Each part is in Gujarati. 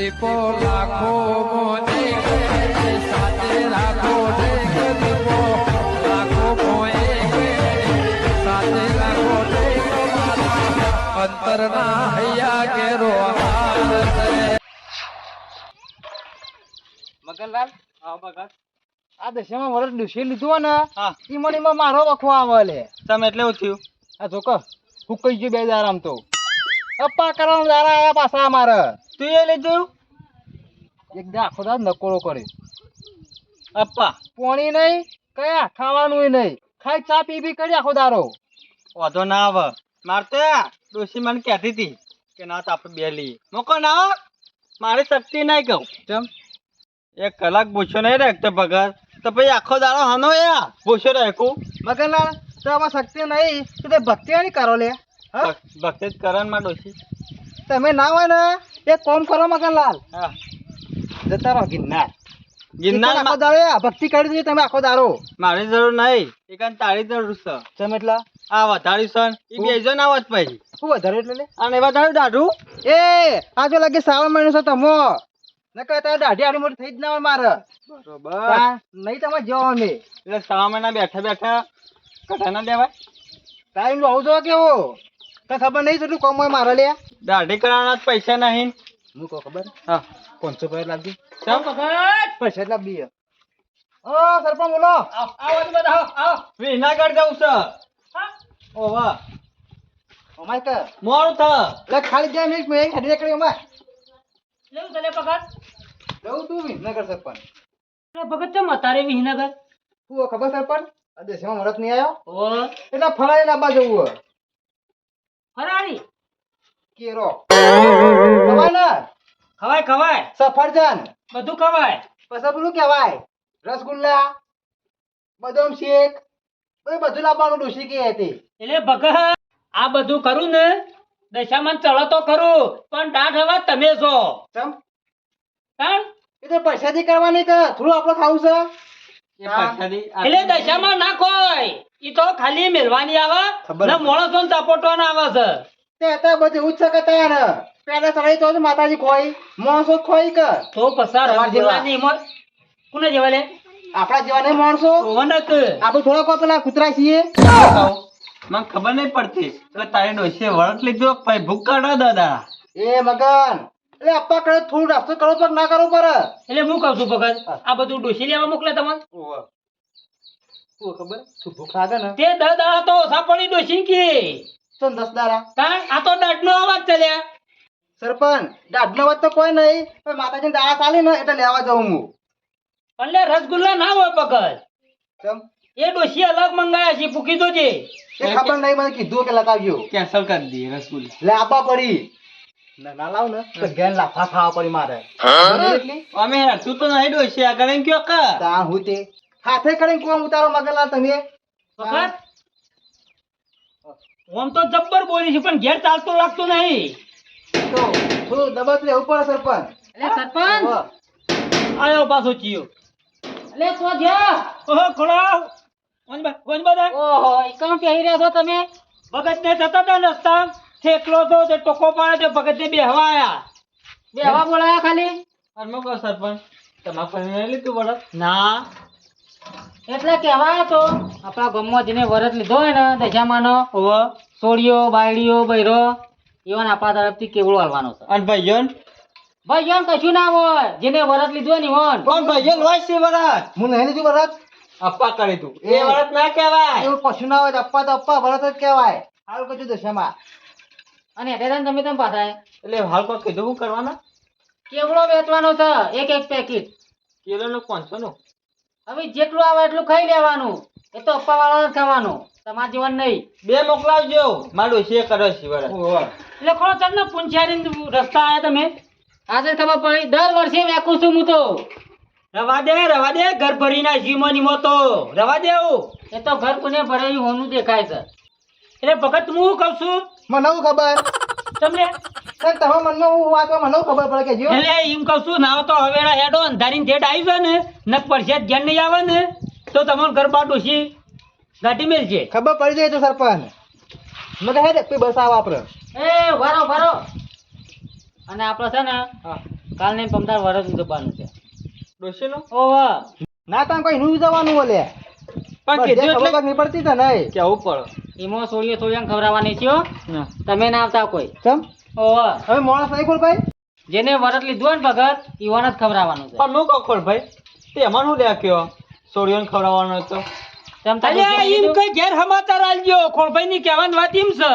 દીપો લાખો મોને સાથે રાખો દીપો લાખો મોએ સાથે રાખો અંતરના હૈયા કેરો મગનલાલ આ દશામાં વરસ ડૂસી લીધું ને ઈ મણીમાં મારો વખો આવે લે તમે એટલે એવું થયું આ જો કે હું કઈ ગયો બે દાર આમ તો અપ્પા કરવાનું દારા આયા પાછા મારે તું એ લીધું એક દા આખો દાર નકોરો કરે અપ્પા પોણી નહીં કયા ખાવાનું નહીં ખાઈ ચા પી પી કરી આખો દારો વાંધો ના આવે મારે તો ડોશી મને કહેતી હતી કે ના તો આપણે બે લઈએ મોકો ના મારી શક્તિ નહીં કહું ચમ એક કલાક પૂછ્યો નહીં રાખતો પગાર તો પછી આખો દાડો હનો યા પૂછ્યો રાખું મગનલાલ તો આમાં શક્તિ નહીં તો તે ભક્તિ નહીં કરો લે હા ભક્તિ જ કરે ને માં ડોશી તમે ના હોય ને એક કોમ કરો મગનલાલ હા જતા રહો ગિરનાર ગિરનાર આખો દાડો ભક્તિ કરી દીધી તમે આખો દાડો મારી જરૂર નહીં એકાન તારી જરૂર છે ચમ એટલા આ વધારી સન એ બેજો ના આવત પછી શું વધારે એટલે લે અને વધારે દાઢું એ આ જો લાગે શ્રાવણ મહિનો છે તમો ન કહેતા દાઢી આડી મોટી થઈ જ ના હોય મારે બરોબર નહીં તમે જો અમે એટલે 6 મહિના બેઠા બેઠા કટા ના દેવાય ટાઈમ લો આવું જો કેવો કઈ ખબર નહીં કેટલું કમ હોય મારે લે દાઢી કરાવવાના જ પૈસા નહીં હું કહું ખબર હા 500 રૂપિયા લાગી ચમ પૈસા એટલા બી ઓ સરપંચ બોલો આવો બધા આવો વિનાગઢ જવું છે ઓવા અમાય કે મોડું થ લે ખાલી 2 મિનિટ મેં હેડી નીકળી અમાય લેવું તને પગાર જવું તું વિનગર સરપંચ ભગત ચમ તારે વિહીનગર તું ખબર સરપંચ આ દેશમાં મરત નહીં આવ્યો ઓ એટલે ફરાઈ લાવવા જવું ફરાળી કેરો ખવાય ને ખવાય ખવાય સફરજન બધું ખવાય પછી પેલું કહેવાય રસગુલ્લા બદામ શેક બધું લાવવાનું ડોસી કે હતી એટલે ભગત આ બધું કરું ને દશામાં ચલો તો ખરું પણ દાઢ હવા તમે છો ચમ કારણ એ તો પૈસાથી કરવાની કે થોડું આપણે ખાવું છે એ પૈસાથી એટલે દશામાં ના ખોય ઈ તો ખાલી મેલવાની આવે ખબર ને મોણસો ને ચપોટવાના આવે છે તે હતા બધું એવું જ છે કે તાર પેલા ચડાઈ તો માતાજી ખોઈ માણસો ખોઈ કે તો પસાર રસગુલ્લાની હિંમત કોને જેવા લે આપણા જેવા નહીં માણસો વનક આપણે થોડા કોઈ પેલા કૂતરા છીએ મને ખબર નહીં પડતી કે તારી ડોશીએ વળત લીધો પછી ભૂખ કાઢો દાદા એ મગન એટલે આપવા કરે થોડું નાસ્તો કરો તો ના કરવો પડે એટલે હું કહું છું ભગત આ બધું ડોસી લેવા મોકલે તમને તું ખબર તું ભૂખ લાગે ને તે 10 દાડા તો ઓછા પડી ડોસી કે તો 10 દાડા કારણ આ તો દાઢનો અવાજ ચાલ્યા સરપંચ દાઢનો વાત તો કોઈ નહીં પણ માતાજીને દાડા ચાલી ને એટલે લેવા જાઉં હું એટલે રસગુલ્લા ના હોય ભગત ચમ એ ડોસી અલગ મંગાયા છે પૂકી દોજે એ ખબર નહીં મને કીધું કે લગાવ્યો કેન્સલ કરી દઈએ રસગુલ્લા લે આપવા પડી ના લાવ ને તો ગેન લાફા ખાવા પડી મારે બરાબર એટલી અમે તું તો નહીં ડોશી આગળ એમ કયો કા તા હું તે હાથે કરીને કોમ ઉતારો મગનલાલ તમે ભગત ઓમ તો જબ્બર બોલી છે પણ ઘેર ચાલતું લાગતું નહીં તો થોડું દબાત લેવું પડે સરપંચ એટલે સરપંચ હોવે. આયો પાછો ચિયો એટલે તો જ્યા ઓહો ખોળાવ વંજ બધા ઓહો એકમ પહેરી રહ્યા છો તમે ભગત ને જતા હતા રસ્તા ઠેકલો તો તે ટોકો પાડે તે ભગત ને બેહવા આયા બેહવા બોલાયા ખાલી અરમો કહો સરપંચ તમારા ફરીને લીધું વળત ના એટલે કહેવાય તો આપણા ગામમાં જેને વરત લીધો હોય ને દશામાનો ઓવો સોડિયો બાયડીઓ બૈરો એવાને આપણા તરફથી કેવડો હાલવાનો છે અને ભાઈઓ ભાઈ એમ કશું ના હોય જેને વરત લીધું હોય ને ઈવોન કોણ ભાઈઓ હોય છે વળત હું નહીં લીધું બરત અપ્પા કરી તું એ વળત ના કહેવાય એવું કશું ના હોય તો અપ્પા બરત જ કહેવાય હાલ કશું દશામાં અને એટલે તમે પાછા એટલે હાલ કોઈ કીધું હું કરવાના કેવડો વેચવાનો છે એક પેકેટ કિલો નું 500 નું હવે જેટલું આવે એટલું ખાઈ લેવાનું એ તો અપ્પા વાળા જ ખાવાનું તમાર જીવન નહીં બે મોકલાવજો મારો ડોશીએ કર્યો છે વળત એટલે ખોળો ચાલ ને પુંછારી રસ્તા આયા તમે આજે ખબર પડી દર વર્ષે વેકું છું હું તો રવા દે ઘર ભરી ના જીમો નીમો તો રવા દેવું એ તો ઘર કોને ભરેલું હોનું દેખાય છે એટલે ભગત હું કહું છું મને હું ખબર તમને તમે મનમાં હું વાત મને ખબર પડે કે જો એટલે એમ કહું છું નાવ તો હવેડા હેડો અંધારીને જેટ આવી છે ને નક પડશે ઘેર નહીં આવે ને તો તમારું ઘર બાર ડોસી ગાંઠી મેલ છે ખબર પડી જાય તો સરપંચ મેં કહે બસ આવો આપણે એ ભરો અને આપણે છે ને કાલ નહીં પમદાર વરસ જવાનું છે ડોશીનું ઓહો ના તાન કોઈ નું જવાનું બોલે પણ કીધું એટલે ખબર નહીં પડતી તને કેવું પડે એમાં સોળીઓ થોડી ખવડાવવાની છે હો. તમે ના આવતા કોઈ ચમ ઓહો હવે માણસ નહીં કોણ ભાઈ જેને વરસ લીધું હોય ને ભગત ઈવાને જ ખવડાવવાનું છે પણ હું કકોળ ભાઈ તે એમાં શું લ્યા કયો સોડિયોને ખવડાવવાનો હતો તમ તાર ડોશીને કીધું? કઈ ઘેર સમાચાર આલજો ખોળભાઈ ની કહેવાની વાત એમ છે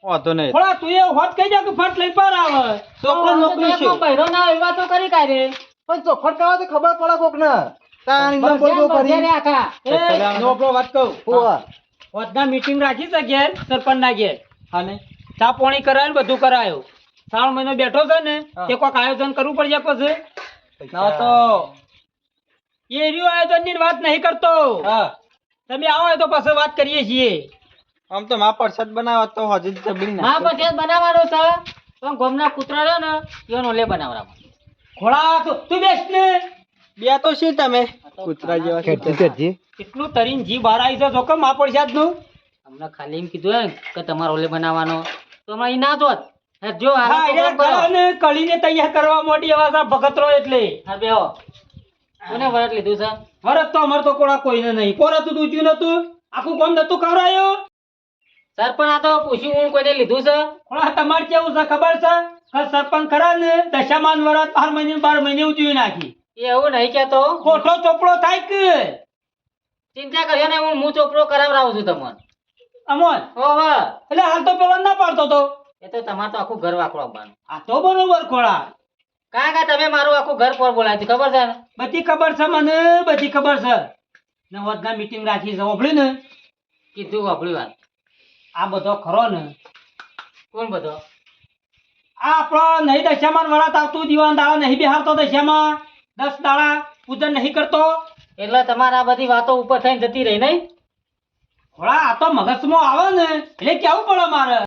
વાંધો નહીં થોડા તું એ હોત કહી દે કે ફટ લઈ પાર આવે છોકરો તો મોકલી તમે કોઈ બૈરો ના હોય એવા તો કરી કાઢે પણ ચોખટ કરવા તો ખબર પડે કોક ને તાન ઇન્દમ બોલ બોલ કરી બધાને આખા એ નોકરો વાત કહું હોવા હોતના મીટિંગ રાખી છે ઘેર સરપંચ ના ઘેર હા નહીં ચા પાણી કરાયું ને બધું કરાયું 3 મહિનો બેઠો છે ને હા. તે કોઈક આયોજન કરવું પડશે પછી ના તો એ રહ્યું આયોજન ની વાત નહીં કરતો હા તમે આવો તો પછી વાત કરીએ છીએ આમ તો મા પ્રસાદ બનાવવા તો હજી જબરી હા ના પછી બનાવવાનો છે પણ ગોમના કૂતરા રહ્યો ને એનો ઓલે બનાવવાનો ખોળા તું બેસ ને બે તો શી તમે કૂતરા જેવા ખેડજી ખેડજી એટલું તરીન જી બહાર આવી છે જો કે મા પડશે નું હમણાં ખાલી એમ કીધું હે કે તમારો ઓલે બનાવવાનો તો હમણાં ઈ ના જોત હે જો હા આનો યાર પ્રોગ્રામ કરો. કળાને કળીને તૈયાર કરવા મોટી એવા છે ભગતરો એટલે હા બેહો કોને વરત લીધું છે વરત તો અમાર તો કોડા કોઈને નહીં પોરા તું ઊંચ્યું નતું આખું કોમ નતું ખવડાયો સરપંચ આ તો પૂછ્યું હું કોઈને લીધું છે ખોળા તમારે કેવું છે ખબર છે કે સરપંચ ખરા ને દશામાન વરત 12 મહિને ઉજવી નાખી એ એવું નહીં કેતો ખોટો ચોપડો થાય કે ચિંતા કર્યો ને હું ચોપડો કરાવરાવું છું તમને અમોન ઓહો એટલે હાલ તો પેલો ના પાડતો તો એ તો તમારે તો આખું ઘર વાકડો આપવાનું આ તો બરોબર ખોળા કાકા તમે મારું આખું ઘર પર બોલાવી હતી ખબર છે ને બધી ખબર છે મને બધી ખબર છે ને વધના મીટિંગ રાખી છે ઓભળી ને કીધું વાપર્યું વાત આ બધો ખરો ને કોણ બધો આ આપણો નહીં દશામાન વરાત આવતું દીવાન દાડા નહીં બિહારતો દશામાં 10 દાડા પૂજન નહીં કરતો એટલે તમારે આ બધી વાતો ઉપર થઈને જતી રહી નહીં થોડા આ તો મગજમાં આવે ને એટલે કેવું પડે મારે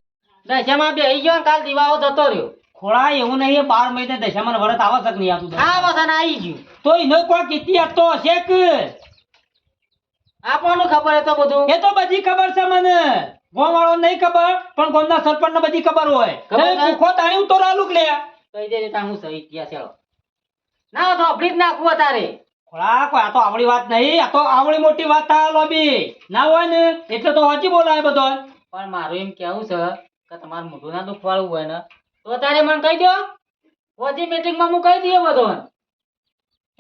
દશામાં બેહી ગયો ને કાલ દીવાઓ જતો રહ્યો ખોળા એવું નહીં 12 મહિને દશામાન વરત આવે છે કે નહીં આવતું આ વસન આવી ગયું તો એનો કોઈ ઇતિહાસ તો હશે કે આપણને ખબર હે તો બધું એ તો બધી ખબર છે મને ગામ વાળો નહીં ખબર પણ ગામના સરપંચ ને બધી ખબર હોય ખબર છે? ભૂખો તાણી ઉતરો આલુક લે કહી દેજે તા હું સહી ઇતિહાસ હેળો ના તો અપડી જ નાખવું તારે ખોળા કોઈ આ તો આવડી વાત નહીં આ તો આવડી મોટી વાત થાય લોબી ના હોય ને એટલે તો હજી બોલાય બધો પણ મારું એમ કેવું છે કે તમારે મોઢું ના દુખવાળું હોય ને તો તારે મને કહી દો પછી મીટિંગમાં હું કહી દઈએ બધો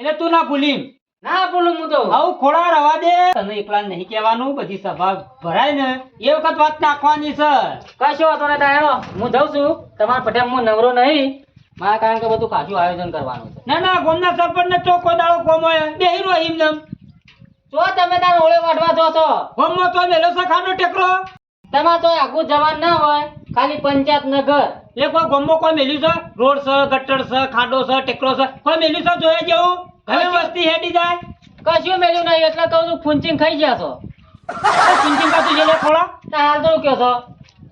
એટલે તું ના ભૂલી ના બોલું હું તો આવું ખોળા રવા દે તને એકલા નહીં કહેવાનું બધી સભા ભરાય ને એ વખત વાત નાખવાની છે કશો વાંધો નહીં તારે હેળો હું જાઉં છું તમારા પટેલ હું નવરો નહીં મારા કારણ કે બધું ખાસું આયોજન કરવાનું છે ના ના ગામના સરપંચ ને ચોખ્ખો દાડો કોમ હોય બેહી રહ્યો એમને જો તમે તાર ઓળે વાટવા જો છો ગામમાં તો મેલો છે ખાનો ટેકરો તમારે તો આખું જવાન ના હોય ખાલી પંચાયત ને ઘર એ કોઈ ગામમાં કોઈ મેલ્યું છે રોડ છે ગટર છે ખાડો છે ટેકરો છે કોઈ મેલ્યું છે જોયા જેવું હવે વસ્તી હેડી જાય કશું મેલ્યું નહીં એટલે કહું છું ફૂંચીને ખાઈ ગયા છો ચિંચિંગ કાતું છે લે ખોળા તો હાલ તો કયો છો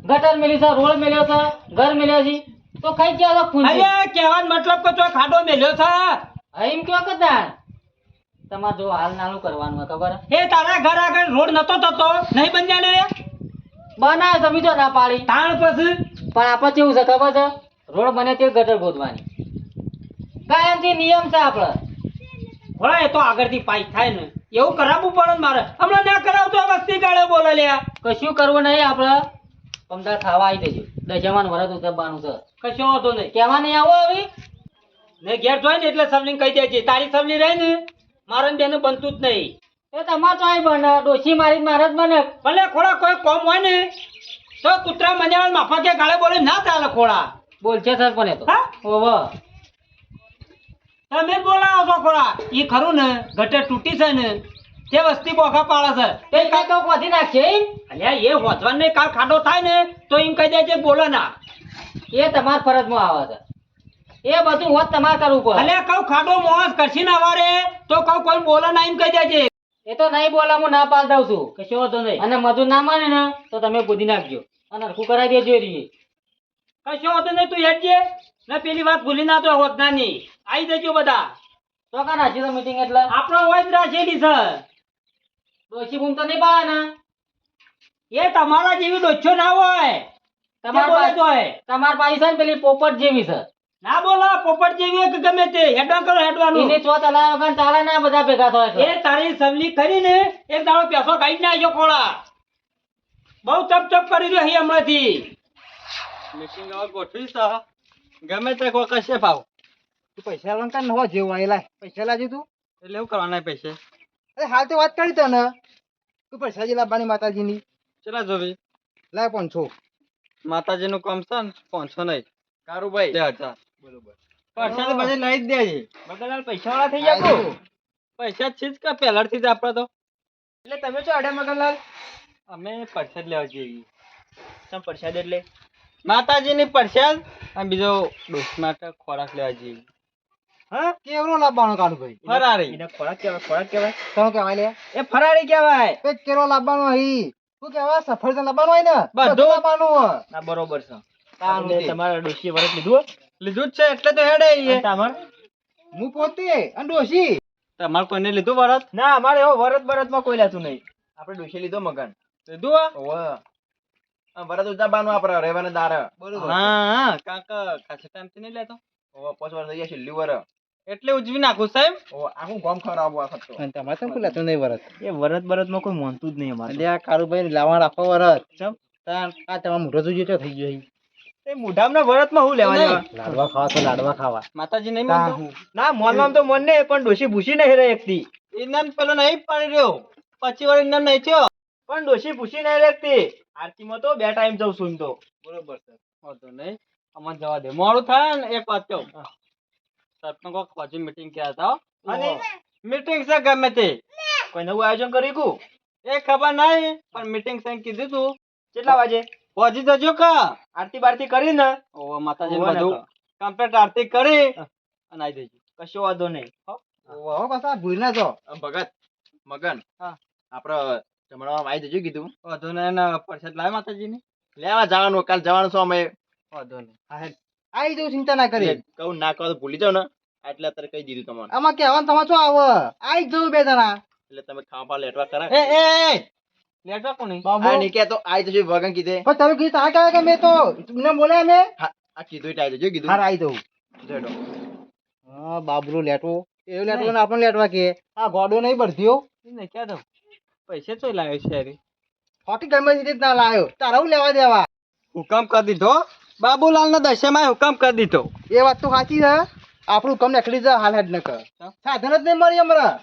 ગટર મેલ્યું છે રોડ મેલ્યો છે ઘર મેલ્યો છે તો ખાઈ ગયા છો ફૂંચી અરે કહેવાનો મતલબ કે તો ખાડો મેલ્યો છે એમ કયો કે તાર તમારે જો હાલ નાનું કરવાનું હોય ખબર હે? એ તારા ઘર આગળ રોડ નતો થતો નહીં બન્યા લે બનાવે તમે તો ના પાડી તાણ પછી પણ આપણે કેવું છે ખબર છે રોડ બને તે ગટર ગોતવાની કાયમથી નિયમ છે આપણે ખોળા એ તો આગળથી પાઈ થાય ને એવું કરાવવું પડે ને મારે હમણાં ના કરાવતો આ વસ્તી ગાળે બોલે લે કશું કરવું નહીં આપણે પમદાર ખાવા આવી દેજો દશામાન વરસ ઉતરવાનું છે કશો વાંધો નહીં કહેવા નહીં આવો આવી ને ઘેર જોઈ ને એટલે સબલીને કહી દેજે તારી સબલી રહી ને મારે ને બેને બનતું જ નહીં એ તમારે તો અહીં બને ડોશી મારી મારે જ બને ભલે ખોળા કોઈ કોમ હોય ને તો કૂતરા મંજાળ માફકે ગાળે બોલે ના ચાલે ખોળા બોલશે સર પણ એ તો હા? ઓહો તમે બોલાવો છો ખોળા એ ખરું ને ગટર તૂટી છે ને તે વસ્તી બોખા પાડે છે તે કાંઈ તો વધી નાખશે એમ? અલ્યા એ હોજવાન ને કાલ ખાડો થાય ને તો એમ કહી દેજે બોલો ના એ તમારા ફરજમાં આવે છે એ બધું હોત તમારે કરવું પડે અલ્યા કઉ ખાડો મોહસ કરશી ના વારે તો કઉ કોઈ બોલો ના એમ કહી દેજે એ તો નહીં બોલા હું ના પાડ દઉં છું કશો વાંધો નહીં અને મજૂર ના માને ને તો તમે બુદ્ધિ નાખજો અને હરખું કરાવી દેજો એ રીએ કશો વાંધો નહીં તું હેડજે ને પેલી વાત ભૂલી ના તો હોત નાની આવી જજો બધા તો કાં રાખી તો મીટિંગ એટલે આપણો હોય જ રાખેલી છે ડોશી બૂમ તો નહીં પાડે ને એ તમારા જેવી ડોચ્છો ના હોય તમાર બોલે પાસે તો હોય તમાર પાસે છે ને પેલી પોપટ જેવી છે ના બોલો પોપટ જેવી કે ગમે તે હેડવા કરો હેડવાનું એની ચોથ હલાવ્યા વગર ચાલે ના બધા ભેગા થાય એટલે. એ તારી સવલી કરીને એક દાડો પેસો કાઢી નાખ્યો કોળા બહુ ચપ ચપ કરી રહ્યો અહીં હમણાંથી મીટિંગ હવે ગોઠવી છે ગમે તે કોઈ કશે ભાવ તું પૈસા અલંકાર ન હોય જેવું અહીં લાય પૈસા લાવજે તું એટલે એવું કરવાના પૈસે અરે હાલ તો વાત કરી તને તું પૈસા જે લાવવાની માતાજીની ચલા જોવી લાય 500 માતાજીનું કામ છે ને 500 નહીં કારુભાઈ 2000 બરોબર પૈસા તો બધે લઈ જ દેજે મગનલાલ પૈસા વાળા થઈ આય જાવ તું. પૈસા જ છે જ કે પહેલાથી જ આપડે તો એટલે તમે છો અડે મગનલાલ અમે પરસાદ લેવા જઈએ ચમ પ્રસાદ એટલે માતાજીની પરસાદ અને બીજો ડોસ માટે ખોરાક લેવા જઈએ હા કેવડો લાવવાનો કારુભાઈ ફરારી એને ખોરાક કહેવાય શું કહેવાય લે એ ફરાળી કહેવાય પેટ કેરો લાવવાનો અહીં શું કહેવાય સફરજન લાવવાનું હોય ને બધું. લાવવાનું હોય ના બરોબર છે તારું એટલે તે. તમારા ડોશીએ વરસ લીધું લીધું જ છે એટલે તો હેડે અને તમાર હું પોતે અને ડોશી તમારે કોઈને લીધું વરત ના અમારે એવો વરત બરતમાં કોઈ લેતું નહીં આપણે ડોશી લીધો મગન લીધું આ? વરત ઉતારવાનું આપણે રહેવાને દાર બરોબર હા કાકા ખાસા ટાઈમથી નહીં લેતો 5 વર્ષ થઈ ગયા છેલ્લી વર એટલે ઉજવી નાખું સાહેબ આખું ગામ ખરાબ આ ખર્ચો અને તમારે તો ખુલાતું નહીં વરત એ વરત બરતમાં કોઈ માનતું જ નહીં અમારે એટલે આ કારુભાઈ લાવવા રાખો વરત ચમ? તાન આ તમારા મોઢો જોજો તો થઈ ગયો અહીં. એ મુઢામના વરતમાં હું લેવા નહીં. દેવા લાડવા ખાવા તો લાડવા ખાવા માતાજી નહીં તાન માનતો હું. ના મોનમાં તો મન ને પણ ડોશી ભૂસી નહીં રહે એકથી ઇનામ પેલો નહીં પાડી રહ્યો 25 વાર ઇનામ નહીં થયો પણ ડોશી ભૂસી નહીં રહેતી આરતીમાં તો 2 ટાઈમ જઉં છું એમ તો બરોબર છે વાંધો નહીં અમને જવા દે મોડું થાય ને એક વાત કહું સરપંચ કોક પછી મીટિંગ ક્યાં હતા હો? અને મીટિંગ છે ગમે તે કોઈ નવું આયોજન કરી કુ એ ખબર નહીં પણ મીટિંગ છે કીધું તું કેટલા વાગે પહોંચી જજો કા આરતી બારતી કરીને ઓ માતાજી ઓવે ને બધું તો. કમ્પ્લીટ આરતી કરી અને આવી જજો કશો વાંધો નહીં ઓહો પાછા ભૂલી ના જો ભગત મગન હા. આપડે જમણવામાં આવી જજો કીધું વાંધો નહીં ને પરસાદ લાવે માતાજીની લેવા જવાનું કાલ જવાનું છો અમે વાંધો નહીં આવી જવું ચિંતા ના કરી કહું ના કહો તો ભૂલી જાવ ને એટલે અત્યારે કહી દીધું તમને આમાં કહેવાનું તમારે શું આવે આવી જવું બે જણા એટલે તમે ખાવા પા લેટવા કરા એ લેટવા કોની આ નહીં કહેતો આવી જજો વગન કીધે પણ તમે કીધું તારે કહેવાય કે મેં તો તમને બોલ્યા મેં આ કીધું એટલે આવી જજો કીધું હાર આવી જવું જોડો હા બાબરો લેટવો એવું લેટવો ને આપણે લેટવા કે આ ગોડો નહીં બળધ્યો ને ક્યાં દઉં પૈસે તો લાવ્યો છે યાર ખોટી ગમે તે રીત ના લાયો તારા હું લેવા દેવા હુકમ કરી દીધો બાબુલાલ ના દશામાં હુકમ કરી દીધો એ વાત તો સાચી છે આપણું કમ નીકળી જાય હાલ હેડ ન કર સાધન જ નહીં મળી હમણાં